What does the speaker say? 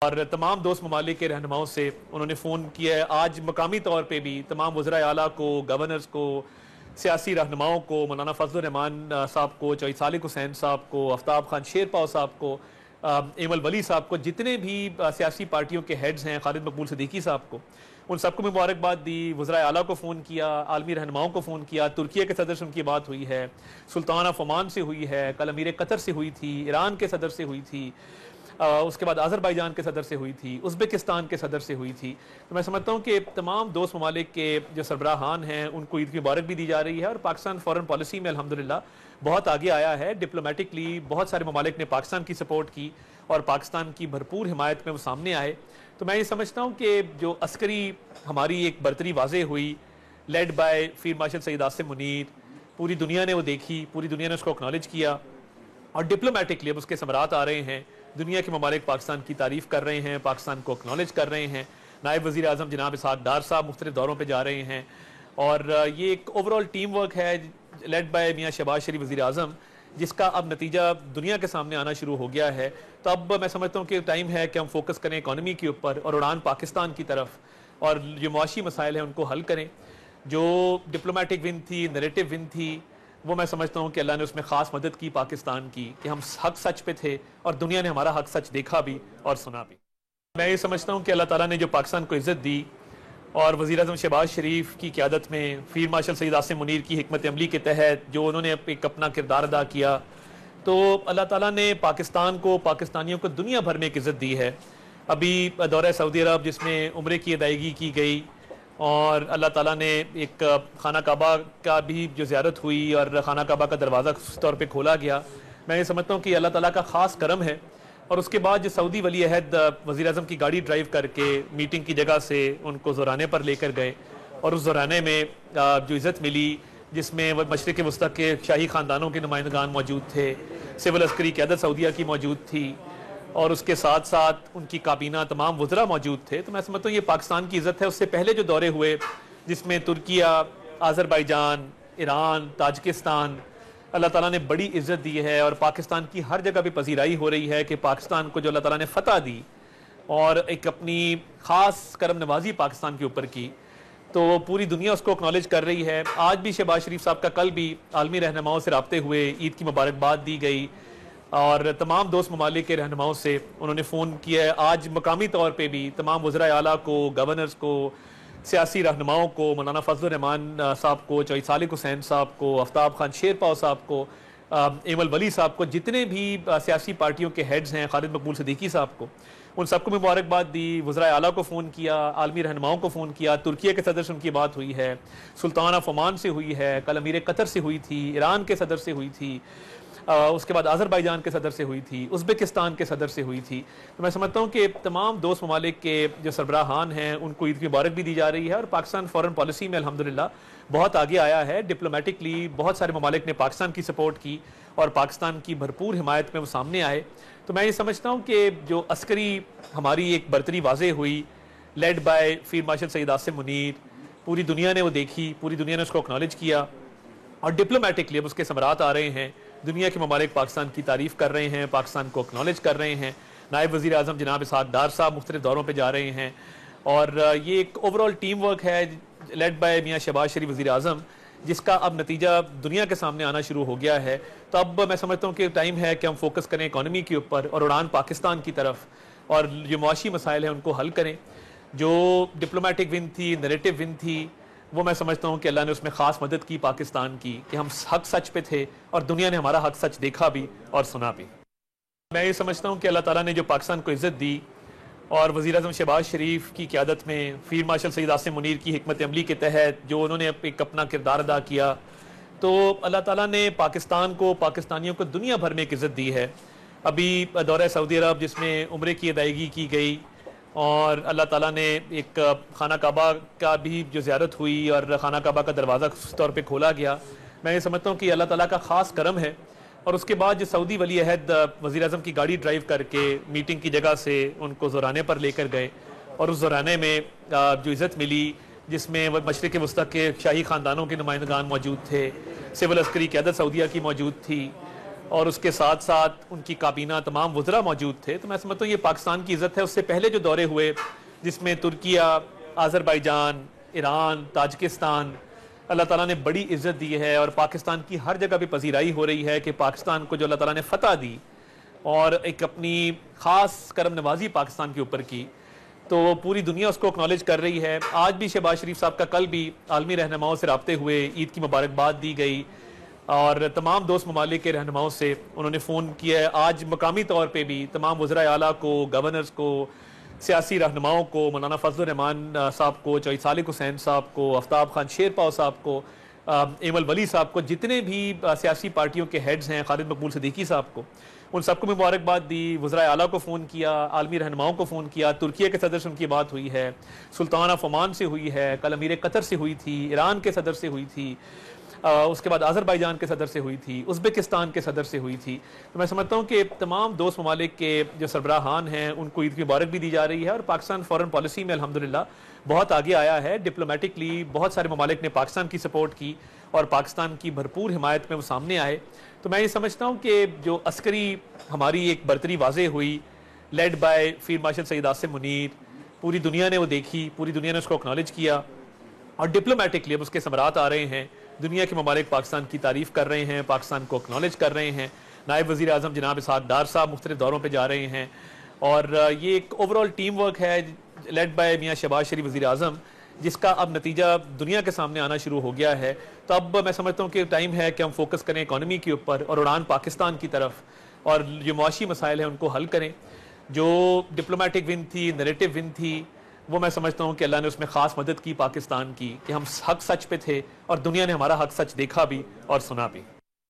और तमाम दोस्त ममालिक के रहनुमाओं से उन्होंने फ़ोन किया है। आज मकामी तौर पे भी तमाम वज़रा आला को, गवर्नर्स को, सियासी रहनुमाओं को, मौलाना फजल रहमान साहब को, चौधरी सालिक हुसैन साहब को, आफ्ताब खान शेरपाव साहब को, एमल वली साहब को, जितने भी सियासी पार्टियों के हेड्स हैं, खालिद मकबूल सिद्दीकी साहब को, उन सबको मुबारकबाद दी। वज़रा आला को फ़ोन किया, आलमी रहनुमाओं को फ़ोन किया, तुर्किया के सदर से उनकी बात हुई है, सुल्तान ऑफ ओमान से हुई है, कल अमीर कतर से हुई थी, ईरान के सदर से हुई थी, उसके बाद अज़रबैजान के सदर से हुई थी, उज़्बेकिस्तान के सदर से हुई थी। तो मैं समझता हूँ कि तमाम दोस्त ममालिक के जो सरबराहान हैं उनको ईद की मुबारक भी दी जा रही है। और पाकिस्तान फ़ॉरेन पॉलिसी में अल्हम्दुलिल्लाह बहुत आगे आया है। डिप्लोमेटिकली बहुत सारे ममालिक ने पाकिस्तान की सपोर्ट की और पाकिस्तान की भरपूर हिमायत में वो सामने आए। तो मैं ये समझता हूँ कि जो अस्करी हमारी एक बरतरी वाज़े हुई, led by field marshal Syed Asim Munir, पूरी दुनिया ने वो देखी, पूरी दुनिया ने उसको एक्नॉलेज किया और डिप्लोमेटिकली अब उसके समरात आ रहे हैं। दुनिया के ममालिक पाकिस्तान की तारीफ़ कर रहे हैं, पाकिस्तान को एक्नॉलेज कर रहे हैं। नायब वज़ीर आज़म जनाब इसहाक़ डार साहब मुख्तलिफ़ दौरों पर जा रहे हैं और ये एक ओवरऑल टीम वर्क है लेड बाय मियाँ शहबाज शरीफ वज़ीर आज़म, जिसका अब नतीजा दुनिया के सामने आना शुरू हो गया है। तो अब मैं समझता हूँ कि टाइम है कि हम फोकस करें इकॉनमी के ऊपर और उड़ान पाकिस्तान की तरफ, और जो मुआशी मसाइल हैं उनको हल करें। जो डिप्लोमेटिक विन थी, नैरेटिव विन थी, वो मैं समझता हूँ कि अल्लाह ने उसमें ख़ास मदद की पाकिस्तान की, कि हम हक सच पे थे और दुनिया ने हमारा हक सच देखा भी और सुना भी। मैं ये समझता हूँ कि अल्लाह ताला ने जो पाकिस्तान को इज़्ज़त दी और वज़ीर आज़म शहबाज शरीफ की क़यादत में फील्ड मार्शल सईद आसिम मुनीर की हिकमत अमली के तहत जो उन्होंने एक अपना किरदार अदा किया, तो अल्लाह ताला ने पाकिस्तान को, पाकिस्तानियों को दुनिया भर में एक इज़्ज़त दी है। अभी दौरा सऊदी अरब जिसमें उम्रे की अदायगी की गई और अल्लाह ताला ने एक खाना काबा का भी जो ज़ियारत हुई और खाना काबा का दरवाज़ा उस तौर पे खोला गया। मैं ये समझता हूँ कि अल्लाह ताला का ख़ास करम है। और उसके बाद जो सऊदी वली अहद वज़ीर आज़म की गाड़ी ड्राइव करके मीटिंग की जगह से उनको ज़ोराने पर लेकर गए और उस ज़ोराने में जो इज़्ज़त मिली, जिसमें मशरिक़ वस्ता के शाही ख़ानदानों के नुमाइंदगान मौजूद थे, सिविल अस्करी क़यादत सऊदिया की मौजूद थी और उसके साथ साथ उनकी काबीना तमाम वज़रा मौजूद थे। तो मैं समझता हूँ ये पाकिस्तान की इज़्ज़त है। उससे पहले जो दौरे हुए जिसमें तुर्किया, अज़रबैजान, ईरान, ताजिकिस्तान, अल्लाह ताला ने बड़ी इज़्ज़त दी है और पाकिस्तान की हर जगह भी पजीराई हो रही है कि पाकिस्तान को जो अल्लाह ताला ने फ़तह दी और एक अपनी ख़ास करम नवाजी पाकिस्तान के ऊपर की, तो पूरी दुनिया उसको एक्नॉलेज कर रही है। आज भी शहबाज शरीफ साहब का कल भी आलमी रहनुमाओं से रब्ते हुए ईद की मुबारकबाद दी गई और तमाम दोस्त ममालिक के रहनुमाओं से उन्होंने फ़ोन किया है। आज मकामी तौर पे भी तमाम वज़रा आला को, गवर्नर्स को, सियासी रहनुमाओं को, मौलाना फजल रहमान साहब को, चौधरी सालिक हुसैन साहब को, आफ्ताब खान शेरपाव साहब को, एमल वली साहब को, जितने भी सियासी पार्टियों के हेड्स हैं, खालिद मकबूल सिद्दीकी साहब को, उन सबको मुबारकबाद दी। वज़रा आला को फ़ोन किया, आलमी रहनुमाओं को फ़ोन किया, तुर्किया के सदर से उनकी बात हुई है, सुल्तान ऑफ ओमान से हुई है, कल अमीर कतर से हुई थी, ईरान के सदर से हुई थी, उसके बाद अज़रबैजान के सदर से हुई थी, उज़्बेकिस्तान के सदर से हुई थी। तो मैं समझता हूँ कि तमाम दोस्त ममालिक के जो सरबराहान हैं उनको ईद की मुबारक भी दी जा रही है। और पाकिस्तान फ़ॉरेन पॉलिसी में अल्हम्दुलिल्लाह बहुत आगे आया है। डिप्लोमेटिकली बहुत सारे ममालिक ने पाकिस्तान की सपोर्ट की और पाकिस्तान की भरपूर हिमायत में वो सामने आए। तो मैं ये समझता हूँ कि जो अस्करी हमारी एक बरतरी वाज़े हुई, led by field marshal Syed Asim Munir, पूरी दुनिया ने वो देखी, पूरी दुनिया ने उसको एक्नॉलेज किया और डिप्लोमेटिकली अब उसके समरात आ रहे हैं। दुनिया के ममालिक पाकिस्तान की तारीफ़ कर रहे हैं, पाकिस्तान को एक्नॉलेज कर रहे हैं। नायब वज़ीर आज़म जनाब इसहाक़ डार साहब मुख्तलिफ़ दौरों पर जा रहे हैं और ये एक ओवरऑल टीम वर्क है लेड बाय मियाँ शहबाज शरीफ वज़ीर आज़म, जिसका अब नतीजा दुनिया के सामने आना शुरू हो गया है। तो अब मैं समझता हूँ कि टाइम है कि हम फोकस करें इकॉनमी के ऊपर और उड़ान पाकिस्तान की तरफ, और जो मुआशी मसाइल हैं उनको हल करें। जो डिप्लोमेटिक विन थी, नैरेटिव विन थी, वो मैं समझता हूँ कि अल्लाह ने उसमें ख़ास मदद की पाकिस्तान की, कि हम हक सच पे थे और दुनिया ने हमारा हक सच देखा भी और सुना भी। मैं ये समझता हूँ कि अल्लाह ताला ने जो पाकिस्तान को इज़्ज़त दी और वज़ीर आज़म शहबाज शरीफ की क़यादत में फील्ड मार्शल सईद आसिम मुनीर की हिकमत अमली के तहत जो उन्होंने एक अपना किरदार अदा किया, तो अल्लाह ताला ने पाकिस्तान को, पाकिस्तानियों को दुनिया भर में एक इज़्ज़त दी है। अभी दौरा सऊदी अरब जिसमें उम्रे की अदायगी की गई और अल्लाह ताला ने एक खाना काबा का भी जो ज़ियारत हुई और खाना काबा का दरवाज़ा उस तौर पे खोला गया। मैं ये समझता हूँ कि अल्लाह ताला का ख़ास करम है। और उसके बाद जो सऊदी वली अहद वज़ीर आज़म की गाड़ी ड्राइव करके मीटिंग की जगह से उनको ज़ोराने पर लेकर गए और उस ज़ोराने में जो इज़्ज़त मिली, जिसमें मशरिक़ वस्ता के शाही ख़ानदानों के नुमाइंदगान मौजूद थे, सिविल अस्करी क़यादत सऊदिया की मौजूद थी और उसके साथ साथ उनकी काबीना तमाम वज़रा मौजूद थे। तो मैं समझता हूँ ये पाकिस्तान की इज़्ज़त है। उससे पहले जो दौरे हुए जिसमें तुर्किया, आज़रबाईजान, ईरान, ताजिकिस्तान, अल्लाह ताला ने बड़ी इज़्ज़त दी है और पाकिस्तान की हर जगह पे पजीराई हो रही है कि पाकिस्तान को जो अल्लाह ताला ने फ़तह दी और एक अपनी ख़ास करम नवाजी पाकिस्तान के ऊपर की, तो पूरी दुनिया उसको एक्नॉलेज कर रही है। आज भी शहबाज शरीफ साहब का कल भी आलमी रहनुमाओं से रब्ते हुए ईद की मुबारकबाद दी गई और तमाम दोस्त ममालिक के रहनुमाओं से उन्होंने फ़ोन किया है। आज मकामी तौर पे भी तमाम वज़रा आला को, गवर्नर्स को, सियासी रहनुमाओं को, मौलाना फजल रहमान साहब को, चौधरी सालिक हुसैन साहब को, आफ्ताब खान शेरपाव साहब को, एमल वली साहब को, जितने भी सियासी पार्टियों के हेड्स हैं, खालिद मकबूल सिद्दीकी साहब को, उन सबको मुबारकबाद दी। वज़रा आला को फ़ोन किया, आलमी रहनुमाओं को फ़ोन किया। तुर्किया के सदर से उनकी बात हुई है, सुल्तान ऑफ ओमान से हुई है, कल अमीर कतर से हुई थी, ईरान के सदर से हुई थी, उसके बाद आज़रबाईजान के सदर से हुई थी, उज़्बेकिस्तान के सदर से हुई थी। तो मैं समझता हूँ कि तमाम दोस्त ममालिक के जो सरबराहान हैं उनको ईद की मुबारक भी दी जा रही है और पाकिस्तान फ़ॉरेन पॉलिसी में अल्हम्दुलिल्लाह बहुत आगे आया है। डिप्लोमेटिकली बहुत सारे ममालिक ने पाकिस्तान की सपोर्ट की और पाकिस्तान की भरपूर हिमायत में वो सामने आए। तो मैं ये समझता हूँ कि जो अस्करी हमारी एक बर्तरी वाज़े हुई, led by field marshal Syed Asim Munir, पूरी दुनिया ने वो देखी, पूरी दुनिया ने उसको एक्नॉलेज किया और डिप्लोमेटिकली अब उसके समरात आ रहे हैं। दुनिया के ममालिक पाकिस्तान की तारीफ़ कर रहे हैं, पाकिस्तान को एक्नॉलेज कर रहे हैं। नायब वज़ीर आज़म जनाब इसहाक़ डार साहब मुख्तलिफ दौरों पर जा रहे हैं और ये एक ओवरऑल टीम वर्क है लेड बाय मियाँ शहबाज शरीफ वज़ीर आज़म, जिसका अब नतीजा दुनिया के सामने आना शुरू हो गया है। तो अब मैं समझता हूँ कि टाइम है कि हम फोकस करें इकॉनमी के ऊपर और उड़ान पाकिस्तान की तरफ और जो मुआशी मसाइल हैं उनको हल करें। जो डिप्लोमेटिक विन थी, नैरेटिव विन थी, वो मैं समझता हूँ कि अल्लाह ने उसमें ख़ास मदद की पाकिस्तान की कि हम हक सच पे थे और दुनिया ने हमारा हक सच देखा भी और सुना भी।